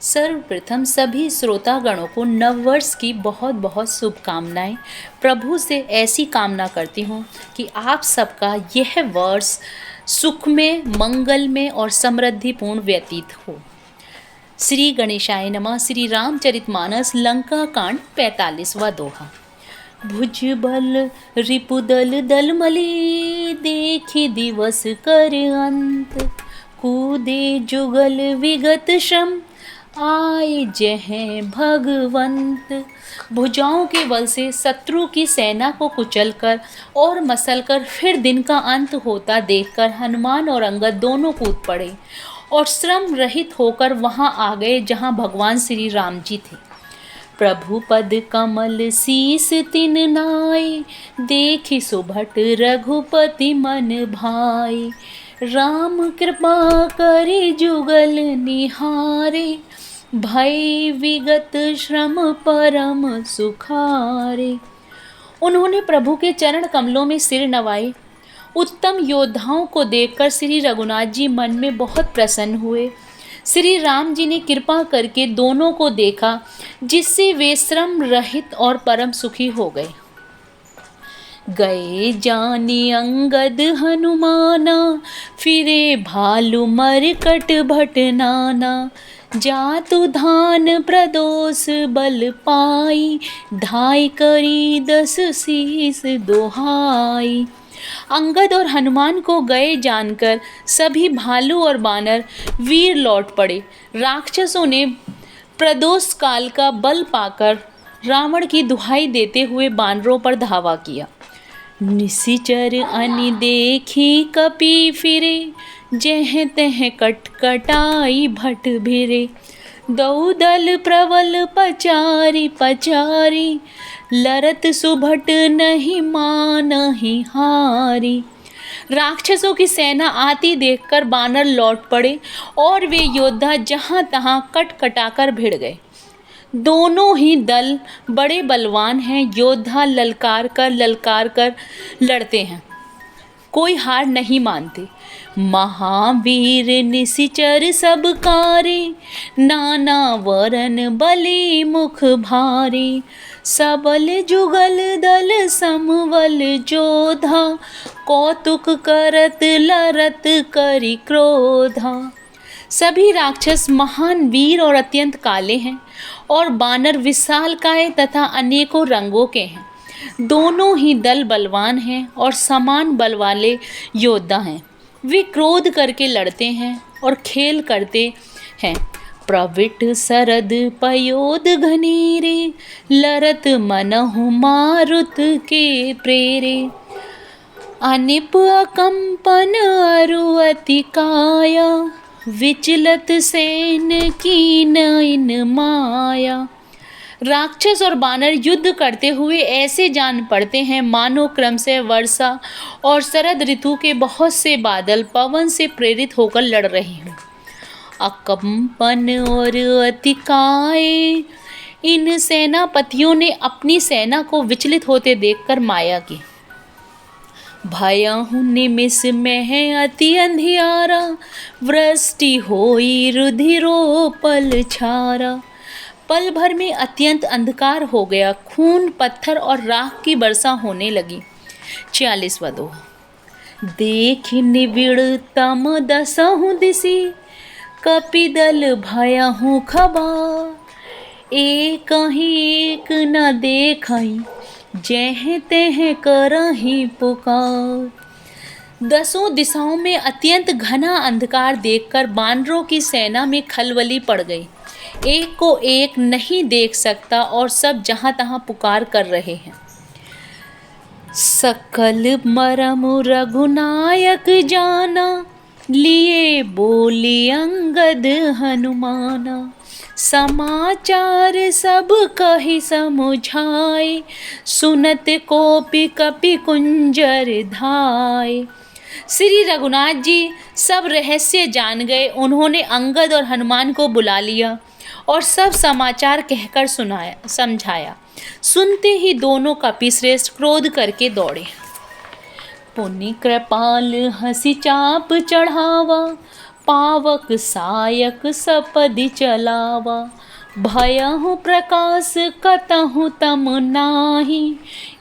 सर्वप्रथम सभी श्रोतागणों को नववर्ष की बहुत बहुत शुभकामनाएं। प्रभु से ऐसी कामना करती हूँ कि आप सबका यह वर्ष सुख में, मंगल में और समृद्धिपूर्ण व्यतीत हो। श्री गणेशाय नमः। श्री रामचरितमानस लंका कांड 45वां दोहा। भुजबल रिपुदल दलमली, देखी दिवस कर अंत। कूदे जुगल विगत श्रम, आए जह भगवंत। भुजाओं के बल से शत्रु की सेना को कुचलकर और मसलकर फिर दिन का अंत होता देखकर हनुमान और अंगद दोनों कूद पड़े और श्रम रहित होकर वहां आ गए जहां भगवान श्री राम जी थे। प्रभु पद कमल शीस तिन नाय, देखी सुभट रघुपति मन भाई। राम कृपा करे जुगल निहारे, भय विगत श्रम परम सुखारे। उन्होंने प्रभु के चरण कमलों में सिर नवाए। उत्तम योद्धाओं को देखकर श्री रघुनाथ जी मन में बहुत प्रसन्न हुए। श्री राम जी ने कृपा करके दोनों को देखा, जिससे वे श्रम रहित और परम सुखी हो गए। गए जानी अंगद हनुमाना, फिरे भालू मरकट भट नाना। जातु धान प्रदोष बल पाई, धाय करी 10 शीस दोहाई। अंगद और हनुमान को गए जानकर सभी भालू और बानर वीर लौट पड़े। राक्षसों ने प्रदोष काल का बल पाकर रावण की दुहाई देते हुए बानरों पर धावा किया। निशिचर अनि देखी कपि फिरे, जह तह कटकटाई भट भिरे। दौ दल प्रबल पचारी पचारी, लरत सुभट नहीं मानहि हारी। राक्षसों की सेना आती देखकर बानर लौट पड़े और वे योद्धा जहां तहां कटकटाकर भिड़ गए। दोनों ही दल बड़े बलवान हैं। योद्धा ललकार कर लड़ते हैं, कोई हार नहीं मानते। महावीर निशिचर सब कारे, नाना वरन बलि मुख भारी। सबल जुगल दल समवल जोधा, कौतुक करत लरत करि क्रोधा। सभी राक्षस महान वीर और अत्यंत काले हैं और बानर विशालकाय तथा अनेकों रंगों के हैं। दोनों ही दल बलवान हैं और समान बल वाले योद्धा हैं। वे क्रोध करके लड़ते हैं और खेल करते हैं। प्रविट सरद पयोद घनेरे, लरत मनहु मारुत के प्रेरे। अनिप अकंपन अरु अति काया, विचलत सेन कीन इन माया। राक्षस और बानर युद्ध करते हुए ऐसे जान पड़ते हैं मानो क्रम से वर्षा और शरद ऋतु के बहुत से बादल पवन से प्रेरित होकर लड़ रहे हों। अकंपन और अतिकाय, इन सेनापतियों ने अपनी सेना को विचलित होते देखकर माया की। भयहु निमिष में अति अंधियारा, वृष्टि होई रुधिरोपल छारा। पल भर में अत्यंत अंधकार हो गया, खून पत्थर और राख की वर्षा होने लगी। 46वां दोहा। देख निबिड़ तम दसहु दिशि, कपिदल भयहु खबा। एक एक न देखई, जह तह करहि पुकार। 10 दिशाओं में अत्यंत घना अंधकार देखकर बानरों की सेना में खलबली पड़ गई। एक को एक नहीं देख सकता और सब जहां तहां पुकार कर रहे हैं। सकल मरम रघुनायक जाना, लिए बोली अंगद हनुमाना। समाचार सब कहि समुझाए, सुनत कोपि कपि कुंजर धाय। श्री रघुनाथ जी सब रहस्य जान गए। उन्होंने अंगद और हनुमान को बुला लिया और सब समाचार कहकर समझाया। सुनते ही दोनों कपिश्रेष्ठ क्रोध करके दौड़े। पुनि कृपाल हंसी चाप चढ़ावा, पावक सायक सपदि चलावा, भयहु प्रकाश कतहु तम नाही,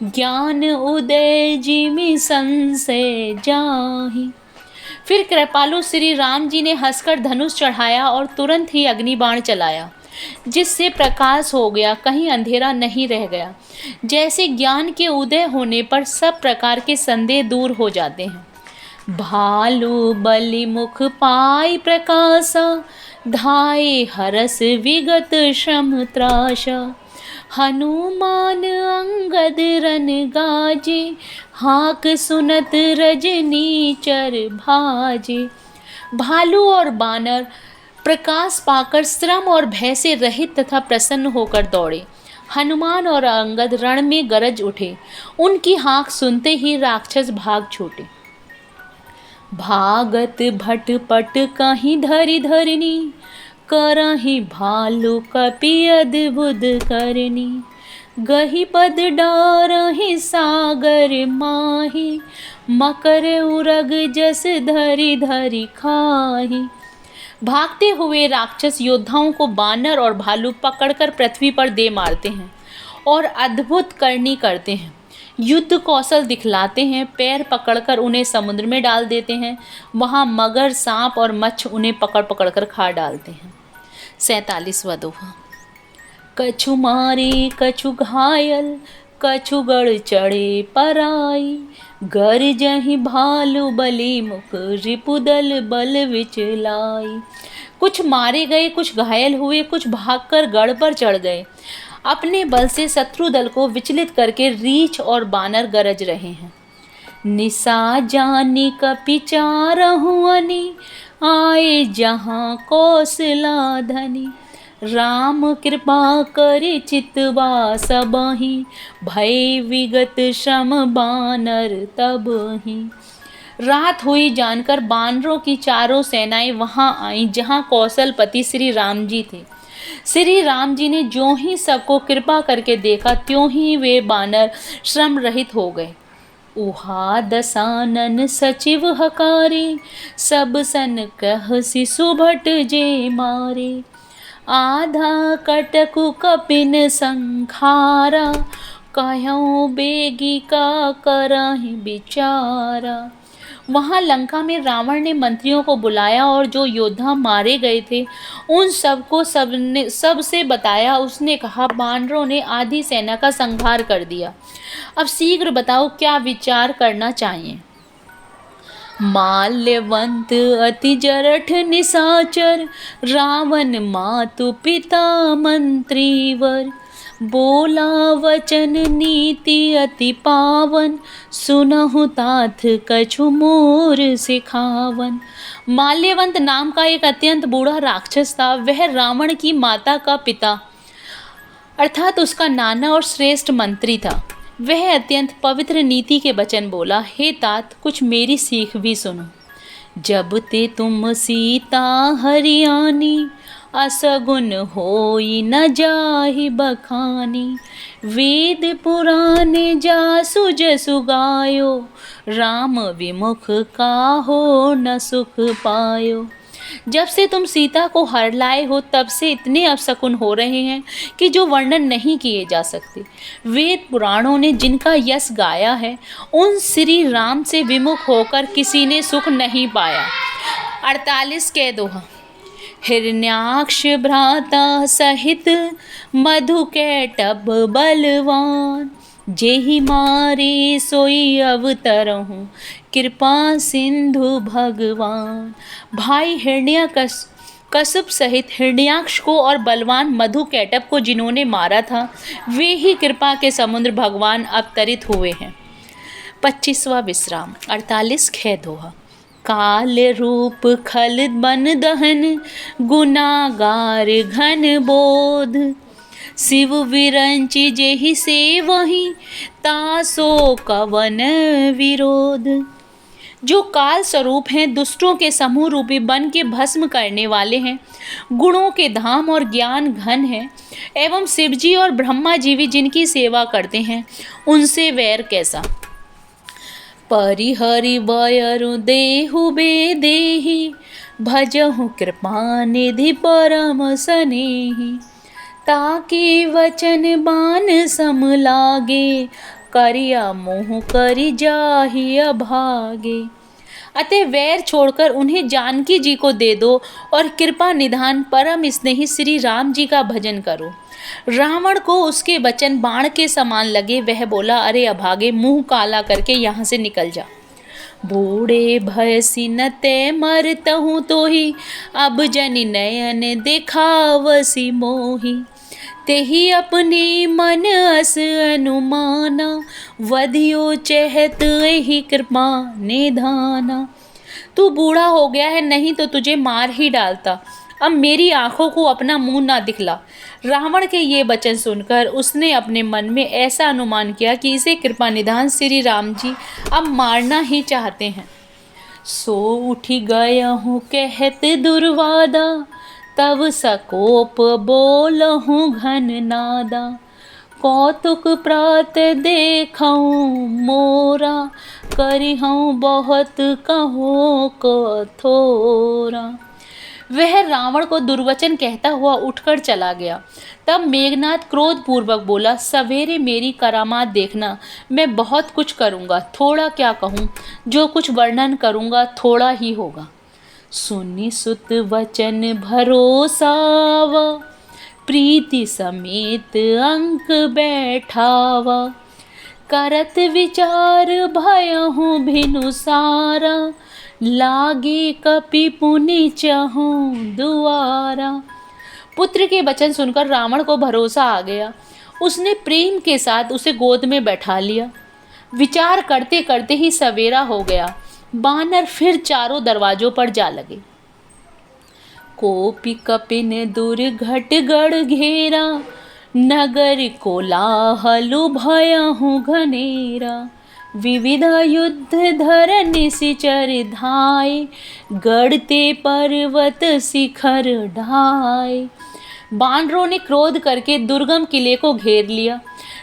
ज्ञान उदय जिमि संशय जाहि। फिर कृपालु श्री राम जी ने हंसकर धनुष चढ़ाया और तुरंत ही अग्निबाण चलाया, जिससे प्रकाश हो गया, कहीं अंधेरा नहीं रह गया। जैसे ज्ञान के उदय होने पर सब प्रकार के संदेह दूर हो जाते हैं। भालु बलि मुख पाई प्रकाशा, धाये हरस विगत श्रम त्रासा, हनुमान अंगद रन गाजे, हाक सुनत रजनी चर भाजे। भालू और बानर प्रकाश पाकर श्रम और भय से रहित तथा प्रसन्न होकर दौड़े। हनुमान और अंगद रण में गरज उठे। उनकी हाँक सुनते ही राक्षस भाग छूटे। भागत भटपट कहीं धरि धरनी, करहि भालू कपि अद्भुत करनी, गही पद डारहि सागर माही, मकर उरग जस धरि धरि खाही। भागते हुए राक्षस योद्धाओं को बानर और भालू पकड़कर पृथ्वी पर दे मारते हैं और अद्भुत करनी करते हैं। युद्ध कौशल दिखलाते हैं। पैर पकड़कर उन्हें समुद्र में डाल देते हैं। वहाँ मगर, सांप और मच्छ उन्हें पकड़ पकड़ कर खा डालते हैं। 47वां दोहा। कछु मारे कछु घायल, कछु गढ़ चढ़े पराई, गरजहि भालु बलि मुख, रिपुदल बल विचलाई। कुछ मारे गए, कुछ घायल हुए, कुछ भागकर गढ़ पर चढ़ गए। अपने बल से शत्रु दल को विचलित करके रीछ और बानर गरज रहे हैं। निशा जानी कपि चारहु अनी, आए जहाँ कौशला धनी, राम कृपा करे चितवा सबहि, भय विगत श्रम बानर तबहि। रात हुई जानकर बानरों की चारों सेनाएं वहां आईं जहां कौशलपति श्री राम जी थे। श्री राम जी ने ज्यों ही सबको कृपा करके देखा, त्यों ही वे बानर श्रम रहित हो गए। उहा दसानन सचिव हकारे, सब सन कहसि सुभट जे मारे, आधा कटकु कपिन संखारा, कहूँ बेगी का करहि विचारा। वहाँ लंका में रावण ने मंत्रियों को बुलाया और जो योद्धा मारे गए थे उन सबको सबसे बताया। उसने कहा, बानरों ने आधी सेना का संहार कर दिया। अब शीघ्र बताओ क्या विचार करना चाहिए। माल्यवंत अति जरठ निशाचर, रावण मातु पिता मंत्रीवर, बोला वचन नीति अति पावन, सुनहु तात कछु मोर सिखावन। माल्यवंत नाम का एक अत्यंत बूढ़ा राक्षस था। वह रावण की माता का पिता अर्थात उसका नाना और श्रेष्ठ मंत्री था। वह अत्यंत पवित्र नीति के वचन बोला, हे तात, कुछ मेरी सीख भी सुनो। जब ते तुम सीता हरियाणी, असगुन होई न जाहि बखानी, वेद पुराण जासु जसु गायो, राम विमुख काहो न सुख पायो। जब से तुम सीता को हर लाए हो तब से इतने अपशकुन हो रहे हैं कि जो वर्णन नहीं किए जा सकते। वेद पुराणों ने जिनका यश गाया है उन श्री राम से विमुख होकर किसी ने सुख नहीं पाया। 48 के दोहा। हिरण्याक्ष भ्राता सहित मधुकैटभ बलवान, जेहि मारे सोई अवतरहु, कृपा सिंधु भगवान। भाई हिरण्यकश्यप सहित हिरण्याक्ष को और बलवान मधुकैटभ को जिन्होंने मारा था वे ही कृपा के समुद्र भगवान अवतरित हुए हैं। 25वां विश्राम। 48 खे दोहा। काल रूप खल बन दहन, गुनागार घन बोध, शिव विरंचि जेहि से वही, तासो कवन विरोध। जो काल स्वरूप हैं, दुष्टों के समूह रूपी बन के भस्म करने वाले हैं, गुणों के धाम और ज्ञान घन हैं, एवं शिवजी और ब्रह्मा जी भी जिनकी सेवा करते हैं, उनसे वैर कैसा। परिहरि बयरु देहु बेदेहि, भजहु कृपा निधि परम सनेही। ताके वचन बान सम लागे, करिया मोह करि जाहि अभागे। अतः वैर छोड़कर उन्हें जानकी जी को दे दो और कृपा निधान परम स्नेही श्री राम जी का भजन करो। रावण को उसके वचन बाण के समान लगे। वह बोला, अरे अभागे, मुंह काला करके यहाँ से निकल जा। बूढ़े भयसि न ते मरतहु तोहि, अब जनि नयन दिखावसी मोहि। तेहि अपने मन अस अनुमाना, वधियो चहत एहि कृपा निधाना। तू बूढ़ा हो गया है, नहीं तो तुझे मार ही डालता। अब मेरी आंखों को अपना मुंह ना दिखला। रावण के ये वचन सुनकर उसने अपने मन में ऐसा अनुमान किया कि इसे कृपा निधान श्री राम जी अब मारना ही चाहते हैं। सो उठी गया हूँ कहत दुर्वादा, तब सकोप बोलहूँ घन नादा। कौतुक प्रात देखऊँ मोरा, करिहूँ बहुत कहो कठोरा। वह रावण को दुर्वचन कहता हुआ उठकर चला गया। तब मेघनाथ क्रोध पूर्वक बोला, सवेरे मेरी करामात देखना, मैं बहुत कुछ करूँगा, थोड़ा क्या कहूँ, जो कुछ वर्णन करूँगा थोड़ा ही होगा। सुनि सुत वचन भरोसावा, प्रीति समेत अंक बैठावा। करत विचार भयहु भिनु सारा, लागे कपि पुनि चहूँ दुआरा। पुत्र के वचन सुनकर रावण को भरोसा आ गया। उसने प्रेम के साथ उसे गोद में बैठा लिया। विचार करते करते ही सवेरा हो गया। बानर फिर चारों दरवाजों पर जा लगे। कोपि कपिन दुर्घट गढ़ घेरा, नगर कोलाहलु भयहु घनेरा। विविध युद्ध धर निशिचर धाय, गढ़ते पर्वत शिखर ढाय। बानरों ने क्रोध करके दुर्गम किले को घेर लिया।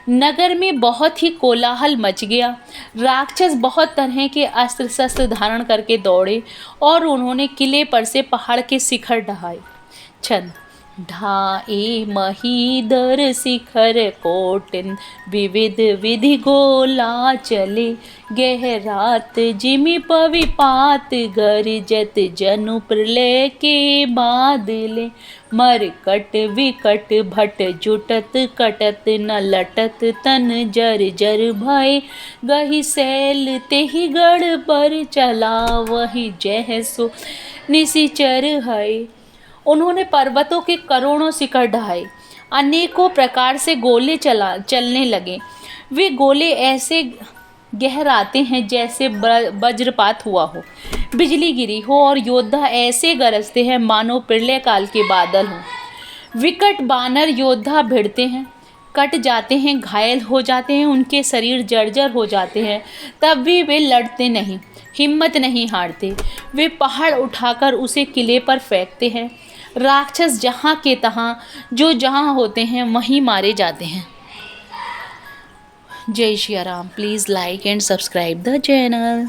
नगर में बहुत ही कोलाहल मच गया। राक्षस बहुत तरह के अस्त्र शस्त्र धारण करके दौड़े और उन्होंने किले पर से पहाड़ के शिखर ढहाए। छंद। ढाए महीधर शिखर कोटिन, विविध विधि गोला चले। गहरात जिमि पविपात, गरजत जनु प्रलय के बादले। मरकट विकट भट जुटत, कटत न लटत तन जर जर भय। गहि सैल तेहि गढ़ पर चला, वही जहसो निशिचर है। उन्होंने पर्वतों के करोड़ों शिखर ढहाए। अनेकों प्रकार से गोले चलने लगे। वे गोले ऐसे गहराते हैं जैसे वज्रपात हुआ हो, बिजली गिरी हो, और योद्धा ऐसे गरजते हैं मानो प्रलय काल के बादल हों। विकट बानर योद्धा भिड़ते हैं, कट जाते हैं, घायल हो जाते हैं, उनके शरीर जर्जर हो जाते हैं, तब भी वे लड़ते नहीं, हिम्मत नहीं हारते। वे पहाड़ उठाकर उसे किले पर फेंकते हैं। राक्षस जहाँ के तहाँ जो जहाँ होते हैं वहीं मारे जाते हैं। जय Shri Ram. Please like and subscribe the channel.